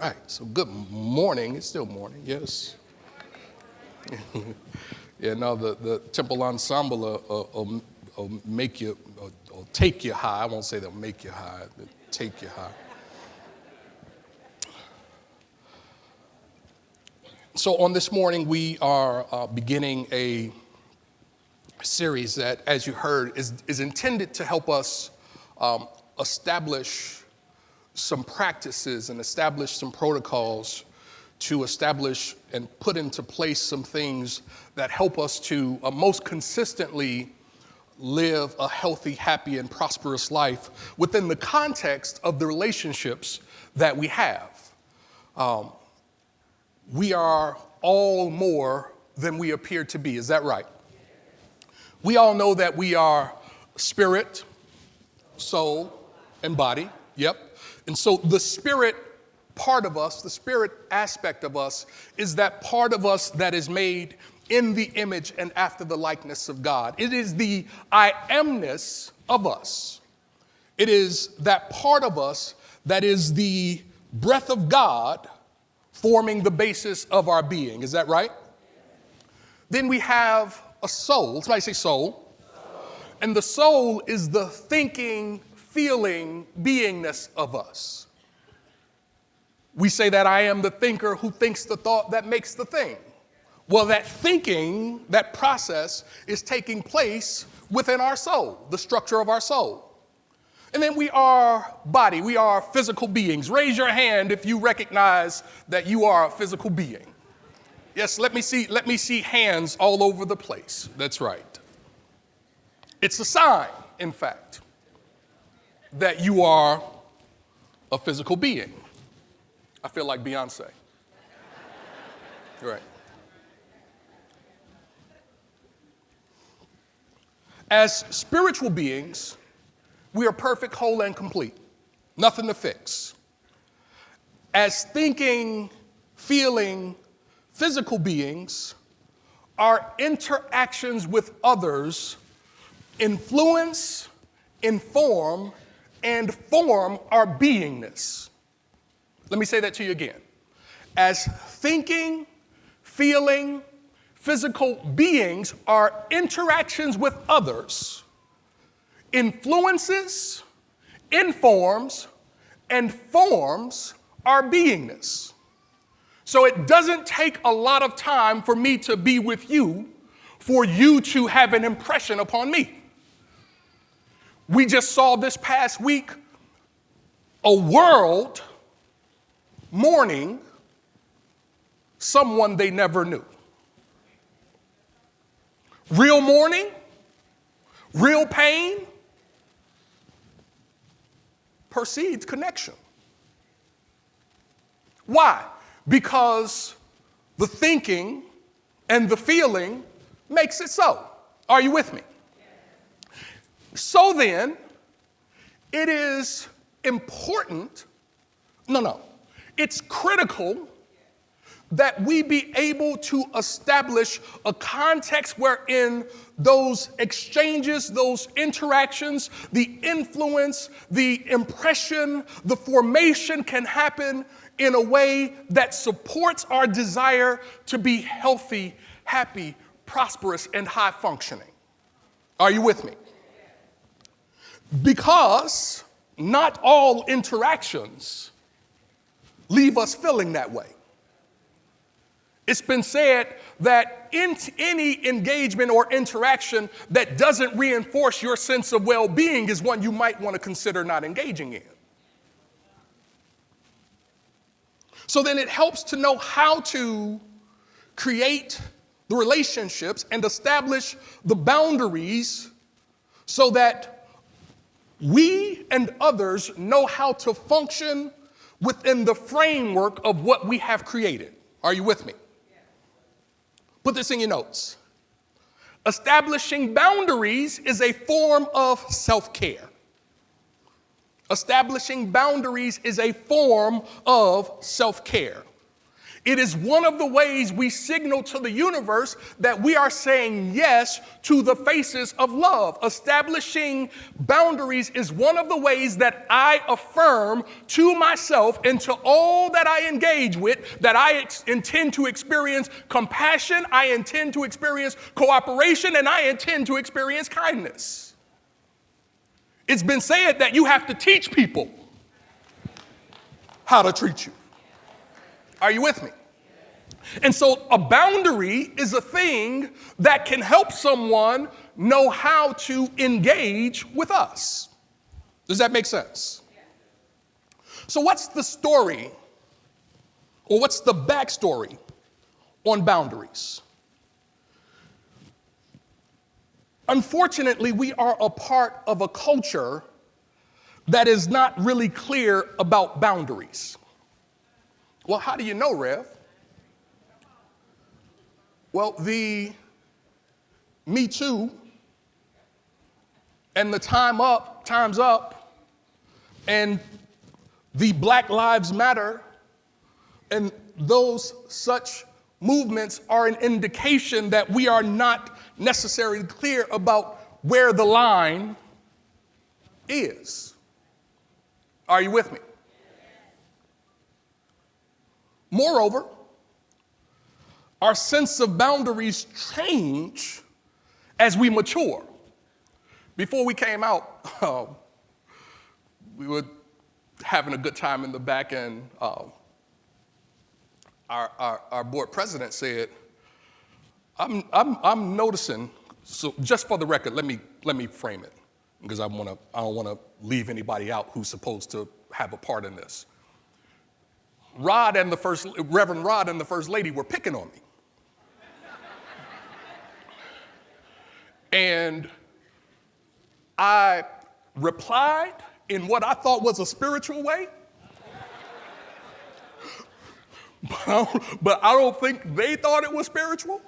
Right. So good morning. It's still morning. Yes. Yeah. No, the temple ensemble will make you, or take you high. I won't say they'll make you high. They'll take you high. So on this morning, we are beginning a series that, as you heard, is intended to help us establish some practices and establish some protocols to establish and put into place some things that help us to most consistently live a healthy, happy, and prosperous life within the context of the relationships that we have. We are all more than we appear to be. Is that right? We all know that we are spirit, soul, and body. Yep. And so the spirit part of us, the spirit aspect of us, is that part of us that is made in the image and after the likeness of God. It is the I amness of us. It is that part of us that is the breath of God forming the basis of our being. Is that right? Then we have a soul. Somebody say soul. And the soul is the thinking, feeling, beingness of us. We say that I am the thinker who thinks the thought that makes the thing. Well, that thinking, that process is taking place within our soul, the structure of our soul. And then we are body, we are physical beings. Raise your hand if you recognize that you are a physical being. Yes, let me see hands all over the place. That's right. It's a sign, in fact, that you are a physical being. I feel like Beyonce. Right. As spiritual beings, we are perfect, whole, and complete. Nothing to fix. As thinking, feeling, physical beings, our interactions with others influence, inform, and form our beingness. Let me say that to you again. As thinking, feeling, physical beings, our interactions with others influences, informs, and forms our beingness. So it doesn't take a lot of time for me to be with you for you to have an impression upon me. We just saw this past week a world mourning someone they never knew. Real mourning, real pain precedes connection. Why? Because the thinking and the feeling makes it so. Are you with me? So then, it is important, it's critical that we be able to establish a context wherein those exchanges, those interactions, the influence, the impression, the formation can happen in a way that supports our desire to be healthy, happy, prosperous, and high functioning. Are you with me? Because not all interactions leave us feeling that way. It's been said that any engagement or interaction that doesn't reinforce your sense of well-being is one you might want to consider not engaging in. So then it helps to know how to create the relationships and establish the boundaries so that we and others know how to function within the framework of what we have created. Are you with me? Put this in your notes. Establishing boundaries is a form of self-care. Establishing boundaries is a form of self-care. It is one of the ways we signal to the universe that we are saying yes to the faces of love. Establishing boundaries is one of the ways that I affirm to myself and to all that I engage with that I intend to experience compassion, I intend to experience cooperation, and I intend to experience kindness. It's been said that you have to teach people how to treat you. Are you with me? And so a boundary is a thing that can help someone know how to engage with us. Does that make sense? So what's the story, or what's the backstory on boundaries? Unfortunately, we are a part of a culture that is not really clear about boundaries. Well, how do you know, Rev? Well, the Me Too and the Time's Up, and the Black Lives Matter and those such movements are an indication that we are not necessarily clear about where the line is. Are you with me? Moreover, our sense of boundaries change as we mature. Before we came out, we were having a good time in the back, and our board president said, I'm noticing, so just for the record, let me frame it, because I don't want to leave anybody out who's supposed to have a part in this. Reverend Rod and the First Lady were picking on me. And I replied in what I thought was a spiritual way, but I don't think they thought it was spiritual.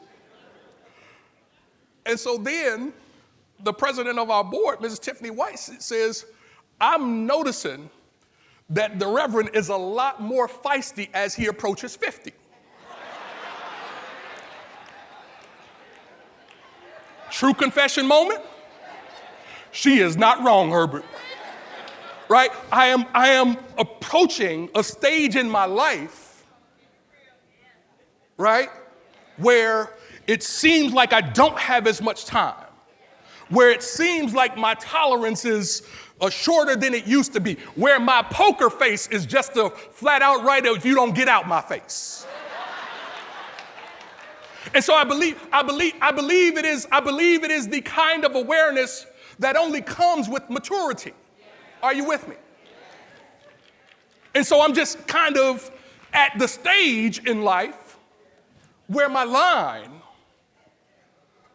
And so then the president of our board, Mrs. Tiffany White, says, I'm noticing that the Reverend is a lot more feisty as he approaches 50. True confession moment. She is not wrong, Herbert. Right? I am approaching a stage in my life, right, where it seems like I don't have as much time, where it seems like my tolerance is shorter than it used to be, where my poker face is just a flat out right if you don't get out my face. And so I believe it is the kind of awareness that only comes with maturity. Are you with me? And so I'm just kind of at the stage in life where my line,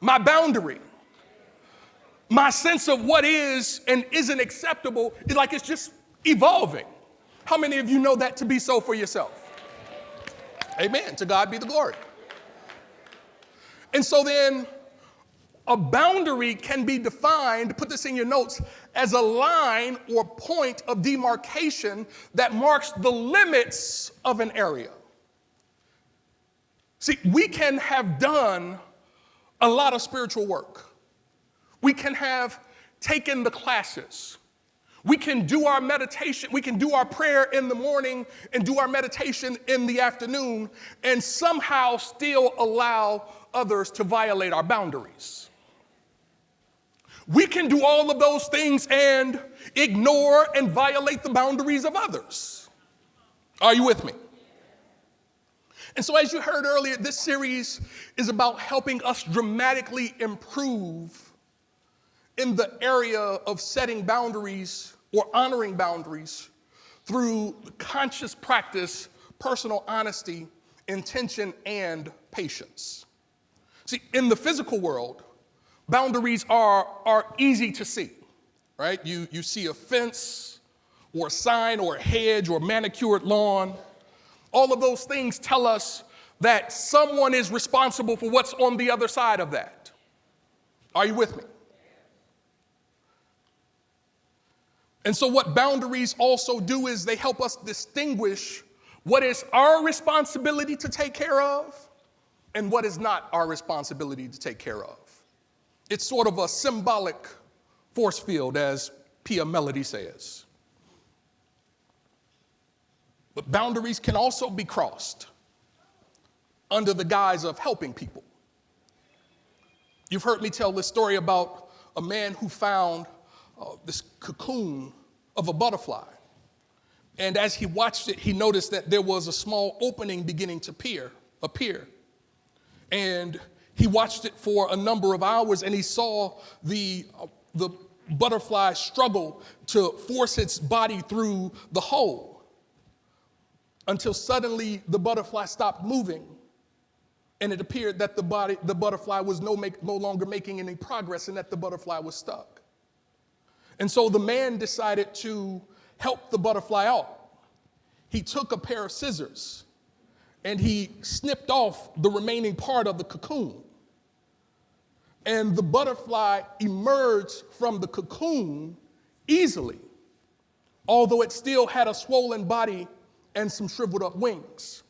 my boundary, my sense of what is and isn't acceptable is like it's just evolving. How many of you know that to be so for yourself? Amen. To God be the glory. And so then a boundary can be defined, put this in your notes, as a line or point of demarcation that marks the limits of an area. See, we can have done a lot of spiritual work. We can have taken the classes. We can do our meditation. We can do our prayer in the morning and do our meditation in the afternoon and somehow still allow others to violate our boundaries. We can do all of those things and ignore and violate the boundaries of others. Are you with me? And so as you heard earlier, this series is about helping us dramatically improve in the area of setting boundaries or honoring boundaries through conscious practice, personal honesty, intention, and patience. See, in the physical world, boundaries are easy to see, right? You see a fence or a sign or a hedge or manicured lawn. All of those things tell us that someone is responsible for what's on the other side of that. Are you with me? And so what boundaries also do is they help us distinguish what is our responsibility to take care of and what is not our responsibility to take care of. It's sort of a symbolic force field, as Pia Melody says. But boundaries can also be crossed under the guise of helping people. You've heard me tell this story about a man who found this cocoon of a butterfly. And as he watched it, he noticed that there was a small opening beginning to appear. And he watched it for a number of hours, and he saw the butterfly struggle to force its body through the hole until suddenly the butterfly stopped moving. And it appeared that the butterfly was no longer making any progress and that the butterfly was stuck. And so the man decided to help the butterfly out. He took a pair of scissors and he snipped off the remaining part of the cocoon. And the butterfly emerged from the cocoon easily, although it still had a swollen body and some shriveled up wings.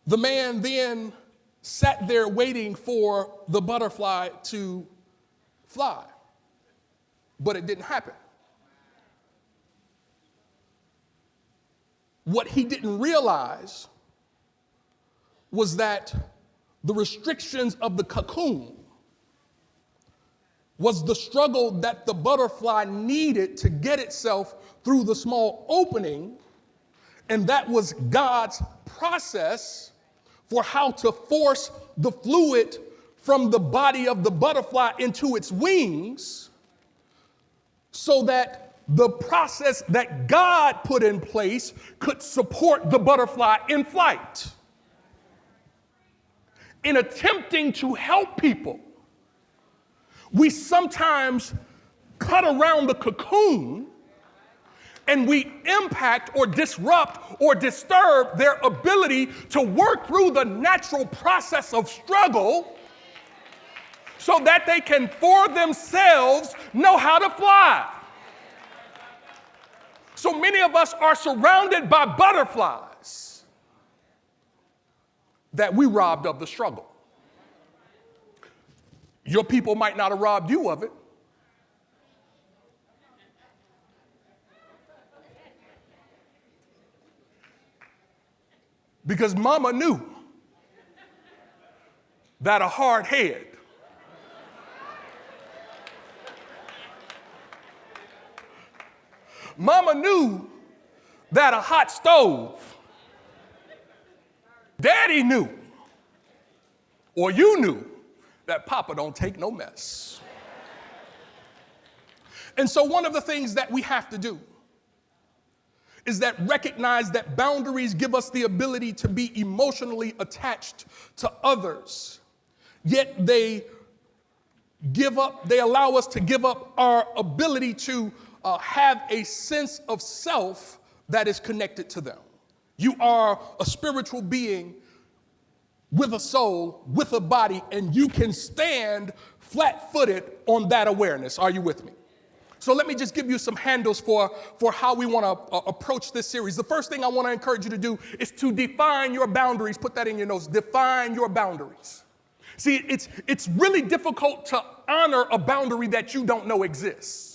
The man then sat there waiting for the butterfly to fly, but it didn't happen. What he didn't realize was that the restrictions of the cocoon was the struggle that the butterfly needed to get itself through the small opening, and that was God's process for how to force the fluid from the body of the butterfly into its wings so that the process that God put in place could support the butterfly in flight. In attempting to help people, we sometimes cut around the cocoon and we impact or disrupt or disturb their ability to work through the natural process of struggle so that they can for themselves know how to fly. So many of us are surrounded by butterflies that we robbed of the struggle. Your people might not have robbed you of it. Because mama knew that a hard head mama knew that a hot stove, daddy knew, or you knew that papa don't take no mess. And so one of the things that we have to do is that recognize that boundaries give us the ability to be emotionally attached to others, yet they allow us to give up our ability to have a sense of self that is connected to them. You are a spiritual being with a soul, with a body, and you can stand flat-footed on that awareness. Are you with me? So let me just give you some handles for how we want to approach this series. The first thing I want to encourage you to do is to define your boundaries. Put that in your notes. Define your boundaries. See, it's really difficult to honor a boundary that you don't know exists.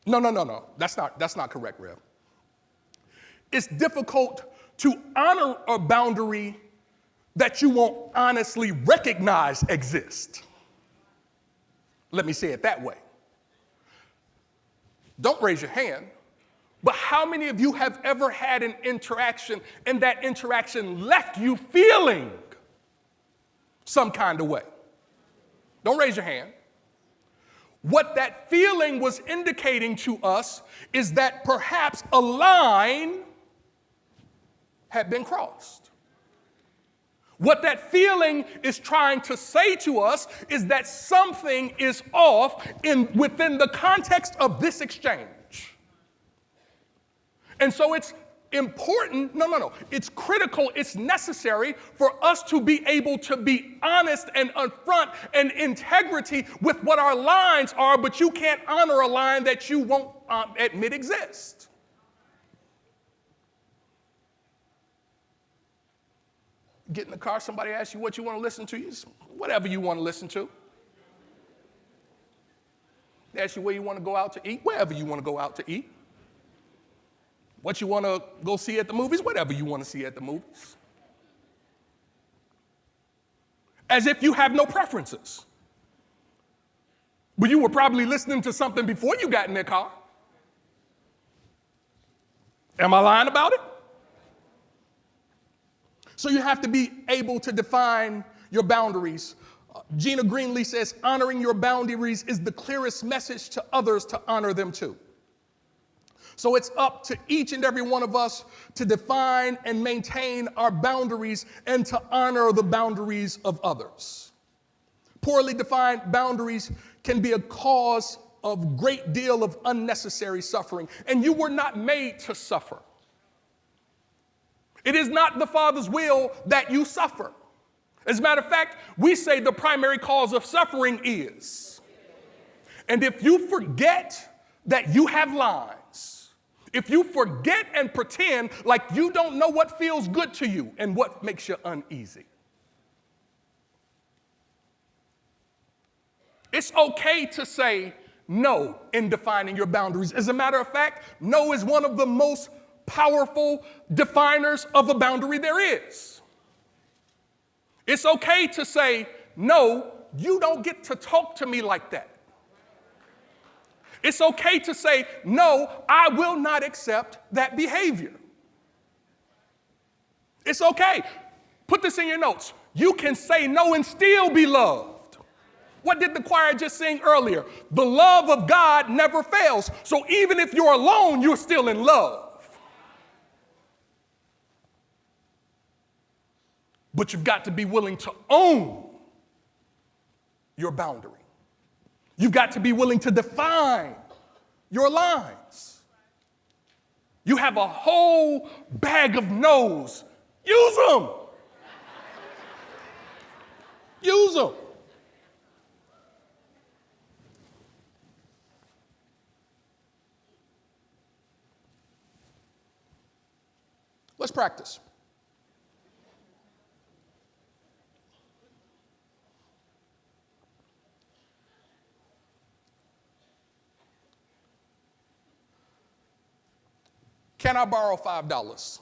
No. That's not correct, Rev. It's difficult to honor a boundary that you won't honestly recognize exists. Let me say it that way. Don't raise your hand, but how many of you have ever had an interaction and that interaction left you feeling some kind of way? Don't raise your hand. What that feeling was indicating to us is that perhaps a line had been crossed. What that feeling is trying to say to us is that something is off within the context of this exchange. And so it's important, it's critical, it's necessary for us to be able to be honest and upfront and integrity with what our lines are, but you can't honor a line that you won't admit exists. get in the car, somebody asks you what you want to listen to, you just, whatever you want to listen to. They ask you where you want to go out to eat, wherever you want to go out to eat. What you want to go see at the movies, whatever you want to see at the movies. As if you have no preferences. But you were probably listening to something before you got in their car. Am I lying about it? So you have to be able to define your boundaries. Gina Greenlee says, honoring your boundaries is the clearest message to others to honor them too. So it's up to each and every one of us to define and maintain our boundaries and to honor the boundaries of others. Poorly defined boundaries can be a cause of great deal of unnecessary suffering, and you were not made to suffer. It is not the Father's will that you suffer. As a matter of fact, we say the primary cause of suffering is. And if you forget that you have lines, if you forget and pretend like you don't know what feels good to you and what makes you uneasy, it's okay to say no in defining your boundaries. As a matter of fact, no is one of the most powerful definers of a boundary there is. It's okay to say, no, you don't get to talk to me like that. It's okay to say, no, I will not accept that behavior. It's okay. Put this in your notes. You can say no and still be loved. What did the choir just sing earlier? The love of God never fails. So even if you're alone, you're still in love. But you've got to be willing to own your boundary. You've got to be willing to define your lines. You have a whole bag of no's. Use them. Use them. Let's practice. Can I borrow $5?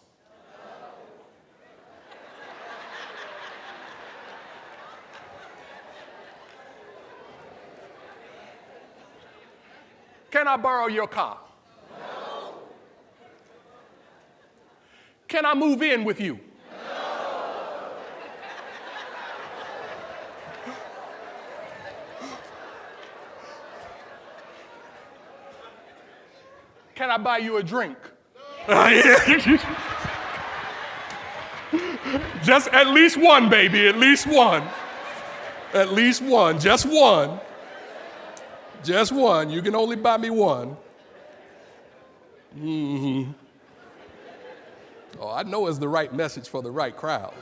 Can I borrow your car? No. Can I move in with you? No. Can I buy you a drink? Just at least one, baby, at least one. At least one, just one. Just one. You can only buy me one. Mm-hmm. Oh, I know it's the right message for the right crowd.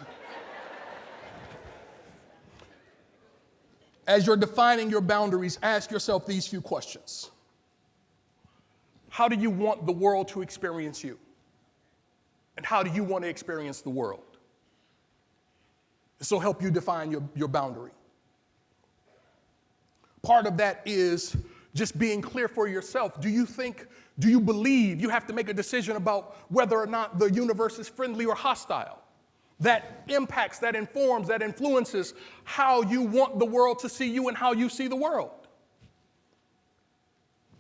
As you're defining your boundaries, ask yourself these few questions. How do you want the world to experience you? And how do you want to experience the world? This will help you define your boundary. Part of that is just being clear for yourself. Do you believe, you have to make a decision about whether or not the universe is friendly or hostile. That impacts, that informs, that influences how you want the world to see you and how you see the world.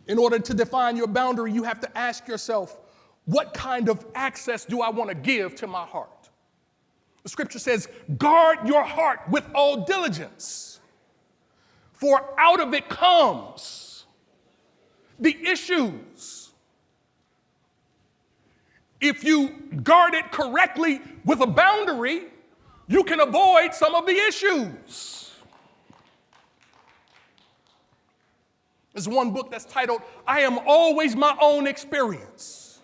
In order to define your boundary, you have to ask yourself, what kind of access do I want to give to my heart? The scripture says, guard your heart with all diligence, for out of it comes the issues. If you guard it correctly with a boundary, you can avoid some of the issues. There's one book that's titled, I Am Always My Own Experience.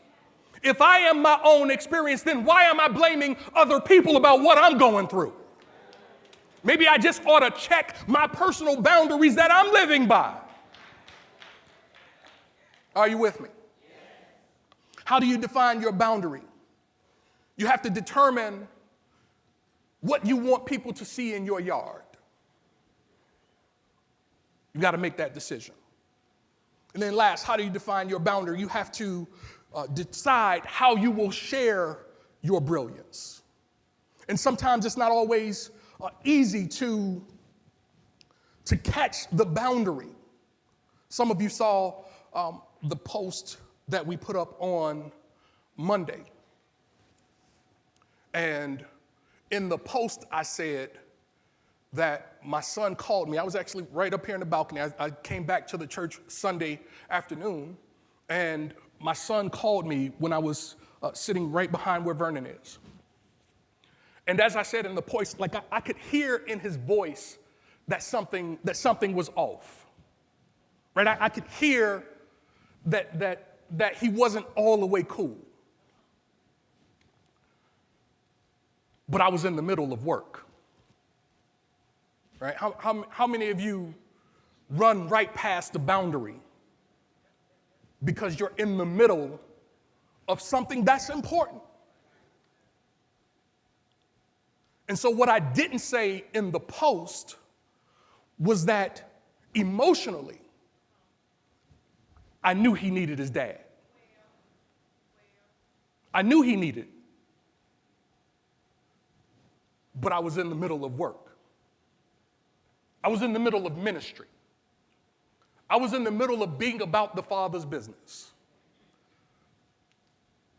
If I am my own experience, then why am I blaming other people about what I'm going through? Maybe I just ought to check my personal boundaries that I'm living by. Are you with me? How do you define your boundary? You have to determine what you want people to see in your yard. You got to make that decision. And then last, how do you define your boundary? You have to decide how you will share your brilliance. And sometimes it's not always easy to catch the boundary. Some of you saw the post that we put up on Monday. And in the post, I said that my son called me. I was actually right up here in the balcony. I came back to the church Sunday afternoon, and my son called me when I was sitting right behind where Vernon is. And as I said in the post, like I could hear in his voice that something was off. Right? I could hear that he wasn't all the way cool. But I was in the middle of work. Right? How many of you run right past the boundary because you're in the middle of something that's important? And so what I didn't say in the post was that emotionally, I knew he needed his dad. I knew he needed. But I was in the middle of work. I was in the middle of ministry. I was in the middle of being about the Father's business.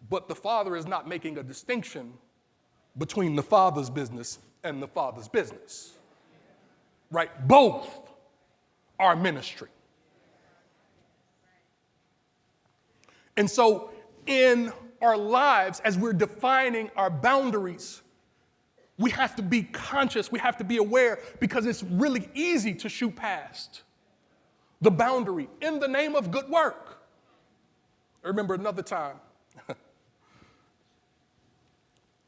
But the Father is not making a distinction between the Father's business and the Father's business. Right? Both are ministry. And so in our lives, as we're defining our boundaries, we have to be conscious, we have to be aware, because it's really easy to shoot past the boundary in the name of good work. I remember another time,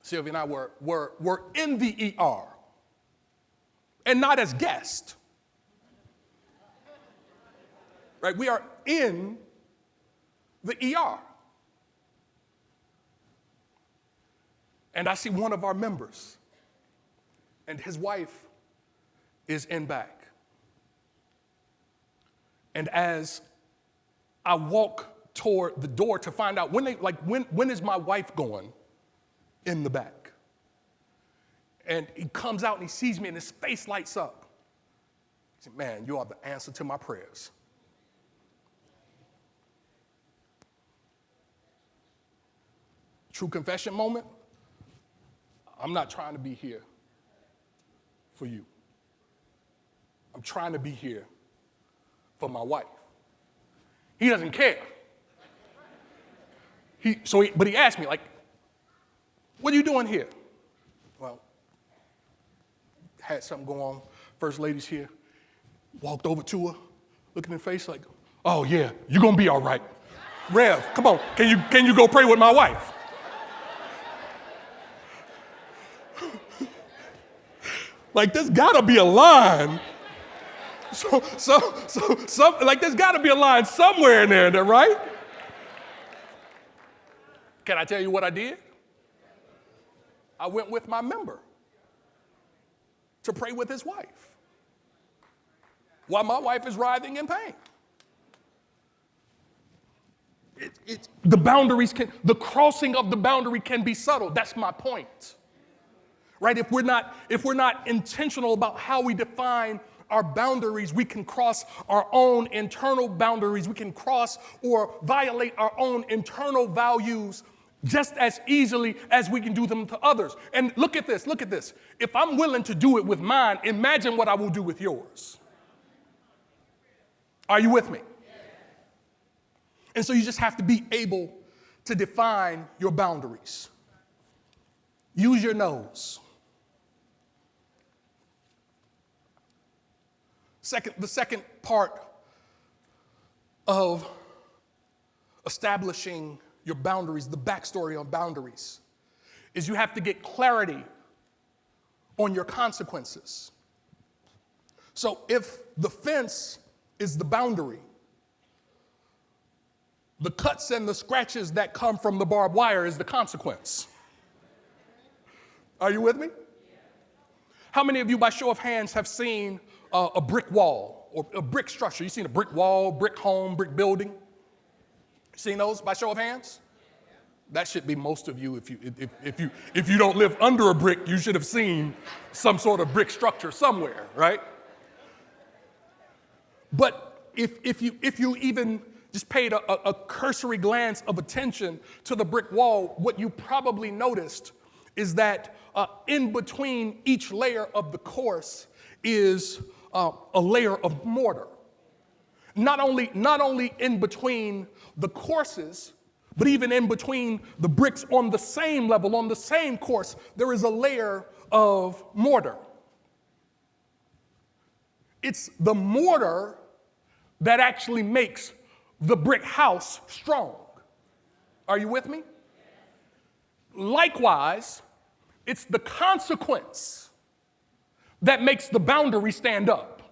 Sylvia and I were in the ER, and not as guests. Right? We are in the ER. And I see one of our members, and his wife is in back. And as I walk toward the door to find out when is my wife going in the back? And he comes out and he sees me and his face lights up. He said, "Man, you are the answer to my prayers." True confession moment. I'm not trying to be here for you. I'm trying to be here for my wife. He doesn't care. But he asked me, like, "What are you doing here?" Well, had something going on. First lady's here. Walked over to her, looking in the face like, "Oh yeah, you're gonna be all right. Rev, come on, can you go pray with my wife?" Like, there's gotta be a line. There's gotta be a line somewhere in there, right? Can I tell you what I did? I went with my member to pray with his wife while my wife is writhing in pain. The crossing of the boundary can be subtle. That's my point. Right? If we're not intentional about how we define our boundaries, we can cross our own internal boundaries. We can cross or violate our own internal values just as easily as we can do them to others. And look at this. If I'm willing to do it with mine, imagine what I will do with yours. Are you with me? And so you just have to be able to define your boundaries. Use your nose. The second part of establishing your boundaries, the backstory on boundaries, is you have to get clarity on your consequences. So if the fence is the boundary, the cuts and the scratches that come from the barbed wire is the consequence. Are you with me? How many of you, by show of hands, have seen a brick wall or a brick structure? You've seen a brick wall, brick home, brick building? Seen those by show of hands? That should be most of you. If you don't live under a brick, you should have seen some sort of brick structure somewhere, right? But if you even just paid a cursory glance of attention to the brick wall, what you probably noticed is that in between each layer of the course is a layer of mortar. Not only in between the courses, but even in between the bricks on the same level, on the same course, there is a layer of mortar. It's the mortar that actually makes the brick house strong. Are you with me? Likewise, it's the consequence that makes the boundary stand up.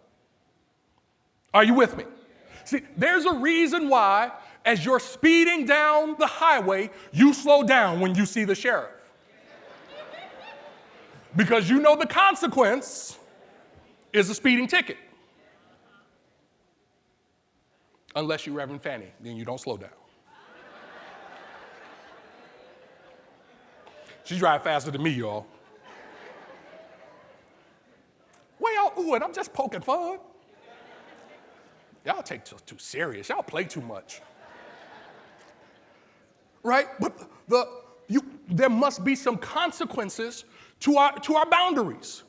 Are you with me? See, there's a reason why, as you're speeding down the highway, you slow down when you see the sheriff. Because you know the consequence is a speeding ticket. Unless you're Reverend Fanny, then you don't slow down. She drives faster than me, y'all. Where y'all oohing? I'm just poking fun. Y'all take it too serious. Y'all play too much. Right? But there must be some consequences to our boundaries.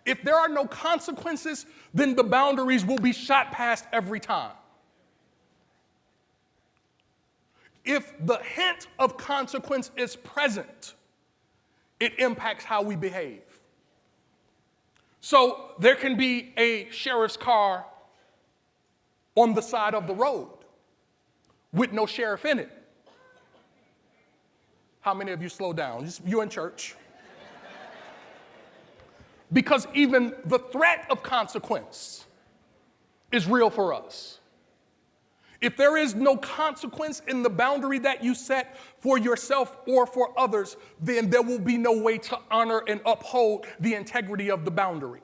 If there are no consequences, then the boundaries will be shot past every time. If the hint of consequence is present, it impacts how we behave. So there can be a sheriff's car on the side of the road with no sheriff in it. How many of you slow down? You're in church. Because even the threat of consequence is real for us. If there is no consequence in the boundary that you set for yourself or for others, then there will be no way to honor and uphold the integrity of the boundary.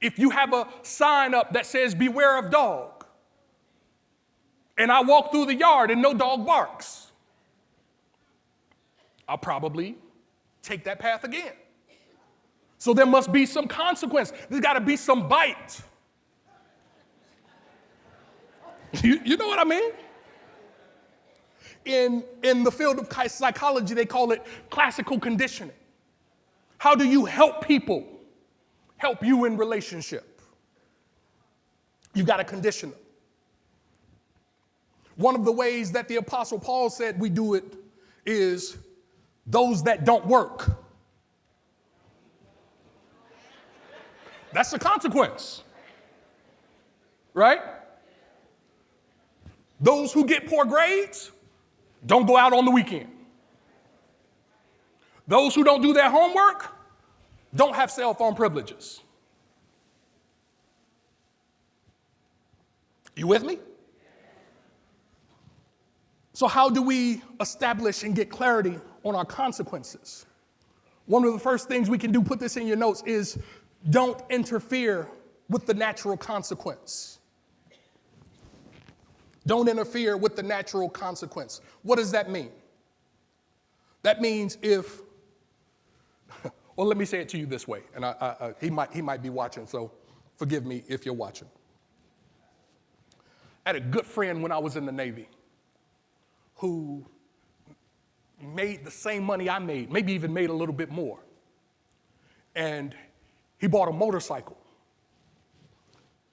If you have a sign up that says, "Beware of dog," and I walk through the yard and no dog barks, I'll probably take that path again. So there must be some consequence. There's got to be some bite. You know what I mean? In the field of psychology, they call it classical conditioning. How do you help people help you in relationship? You've got to condition them. One of the ways that the Apostle Paul said we do it is those that don't work. That's the consequence, right? Those who get poor grades don't go out on the weekend. Those who don't do their homework don't have cell phone privileges. You with me? So how do we establish and get clarity on our consequences? One of the first things we can do, put this in your notes, is don't interfere with the natural consequence. Don't interfere with the natural consequence. What does that mean? That means well, let me say it to you this way, and he might be watching, so forgive me if you're watching. I had a good friend when I was in the Navy who made the same money I made, maybe even made a little bit more. And he bought a motorcycle.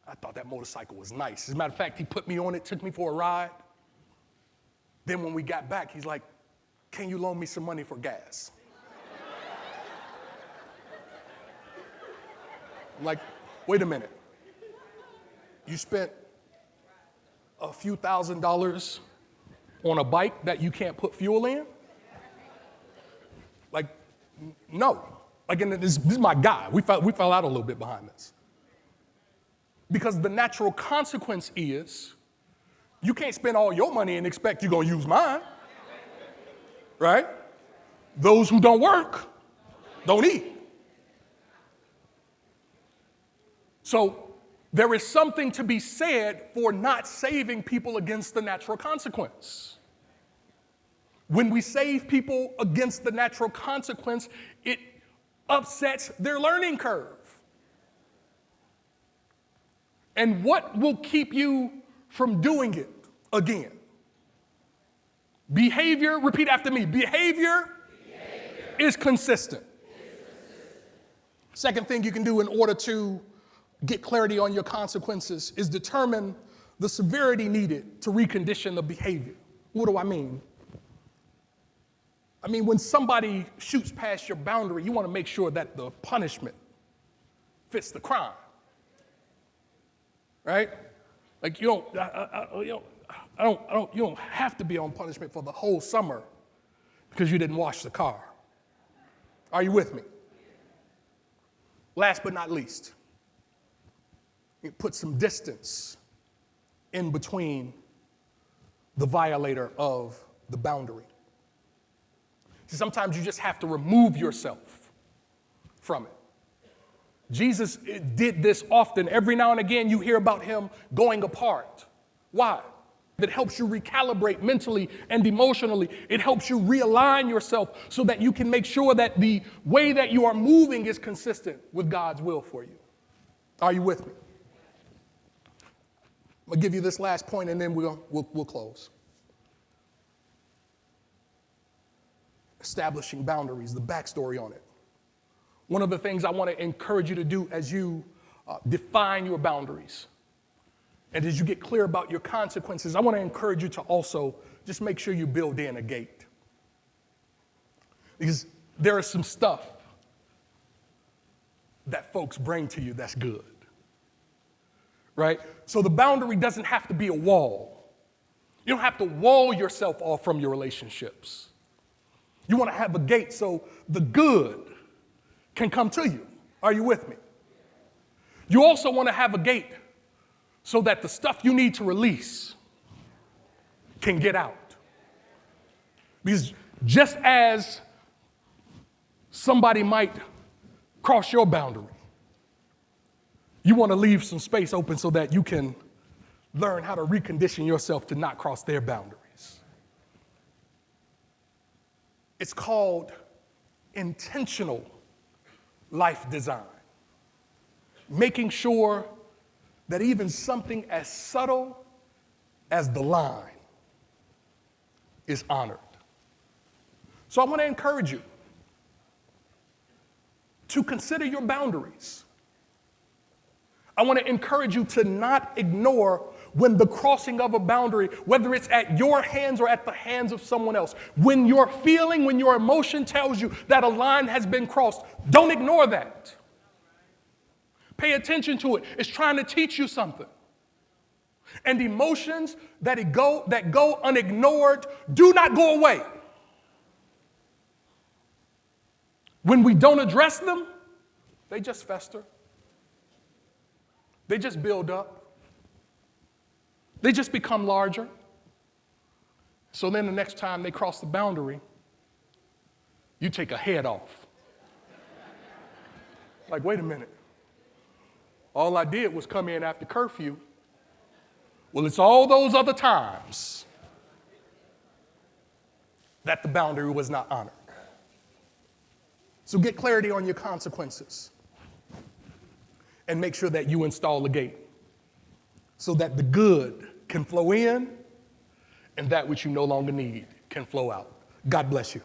I thought that motorcycle was nice. As a matter of fact, he put me on it, took me for a ride. Then when we got back, he's like, "Can you loan me some money for gas?" I'm like, wait a minute. You spent a few $1,000s on a bike that you can't put fuel in? Like, no. Like, and this is my guy. We fell out a little bit behind this. Because the natural consequence is you can't spend all your money and expect you're going to use mine. Right? Those who don't work don't eat. So there is something to be said for not saving people against the natural consequence. When we save people against the natural consequence, it upsets their learning curve. And what will keep you from doing it again? Behavior, repeat after me, behavior is consistent. Second thing you can do in order to get clarity on your consequences is determine the severity needed to recondition the behavior. What do I mean? I mean, when somebody shoots past your boundary, you want to make sure that the punishment fits the crime, right? Like you don't have to be on punishment for the whole summer because you didn't wash the car. Are you with me? Last but not least, you put some distance in between the violator of the boundary. See, sometimes you just have to remove yourself from it. Jesus did this often. Every now and again, you hear about him going apart. Why? It helps you recalibrate mentally and emotionally. It helps you realign yourself so that you can make sure that the way that you are moving is consistent with God's will for you. Are you with me? I'm going to give you this last point and then we'll close. Establishing boundaries, the backstory on it. One of the things I want to encourage you to do as you define your boundaries and as you get clear about your consequences, I want to encourage you to also just make sure you build in a gate. Because there is some stuff that folks bring to you that's good, right? So the boundary doesn't have to be a wall. You don't have to wall yourself off from your relationships. You want to have a gate so the good can come to you. Are you with me? You also want to have a gate so that the stuff you need to release can get out. Because just as somebody might cross your boundary, you want to leave some space open so that you can learn how to recondition yourself to not cross their boundaries. It's called intentional life design. Making sure that even something as subtle as the line is honored. So I want to encourage you to consider your boundaries. I want to encourage you to not ignore when the crossing of a boundary, whether it's at your hands or at the hands of someone else, when your feeling, when your emotion tells you that a line has been crossed, don't ignore that. Pay attention to it. It's trying to teach you something. And emotions that go unignored do not go away. When we don't address them, they just fester. They just build up. They just become larger. So then the next time they cross the boundary, you take a head off. Like, wait a minute. All I did was come in after curfew. Well, it's all those other times that the boundary was not honored. So get clarity on your consequences and make sure that you install a gate so that the good can flow in and that which you no longer need can flow out. God bless you.